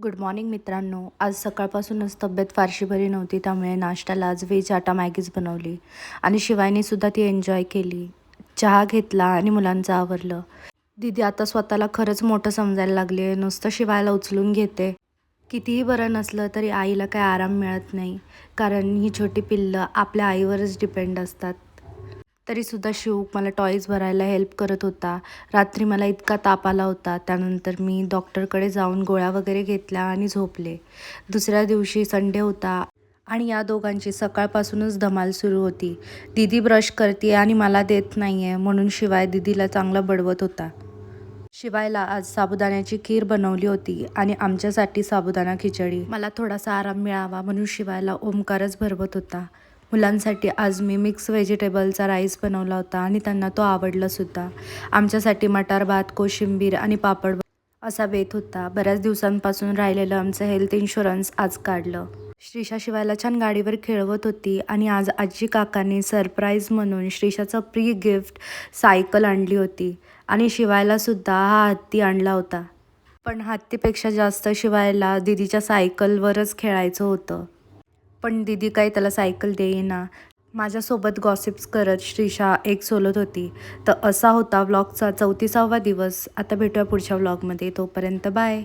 Good morning मित्रांनो. आज सकाळपासूनच तब्येत फारशी बरी नव्हती, त्यामुळे नाश्त्याला आज व्हेज आटा मॅगीच बनवली आणि शिवानीसुद्धा ती एन्जॉय केली. चहा घेतला आणि मुलांचं आवरलं. दीदी आता स्वतःला खरंच मोठं समजायला लागली आहे. नुसतं शिवायला उचलून घेते. कितीही बरं नसलं तरी आईला काही आराम मिळत नाही, कारण ही छोटी पिल्लं आपल्या आईवरच डिपेंड असतात. तरीसुद्धा शिव मला टॉयज भरायला हेल्प करत होता. रात्री मला इतका ताप आला होता, त्यानंतर मी डॉक्टरकडे जाऊन गोळ्या वगैरे घेतल्या आणि झोपले. दुसऱ्या दिवशी संडे होता आणि या दोघांची सकाळपासूनच धमाल सुरू होती. दीदी ब्रश करते आणि मला देत नाही आहे म्हणून शिवाय दीदीला चांगला बडवत होता. शिवायला आज साबुदाण्याची खीर बनवली होती आणि आमच्यासाठी साबुदाणा खिचडी. मला थोडासा आराम मिळावा म्हणून शिवायला ओमकारच भरवत होता. मुलांसाठी आज मी मिक्स व्हेजिटेबलचा राईस बनवला होता आणि त्यांना तो आवडलासुद्धा. आमच्यासाठी मटार भात, कोशिंबीर आणि पापड असा बेत होता. बऱ्याच दिवसांपासून राहिलेलं आमचं हेल्थ इन्शुरन्स आज काढलं. श्रीषा शिवायला छान गाडीवर खेळवत होती आणि आज आजी काकांनी सरप्राईज म्हणून श्रीषाचं प्री गिफ्ट सायकल आणली होती आणि शिवायलासुद्धा हा हत्ती आणला होता. पण हत्तीपेक्षा जास्त शिवायला दीदीच्या सायकलवरच खेळायचं होतं. पण दीदी काही त्याला सायकल देईना. माझ्यासोबत गॉसिप्स करत श्रीषा एक सोलत होती. तर असा होता व्लॉगचा 34वा दिवस. आता भेटूया पुढच्या व्लॉगमध्ये. तोपर्यंत बाय.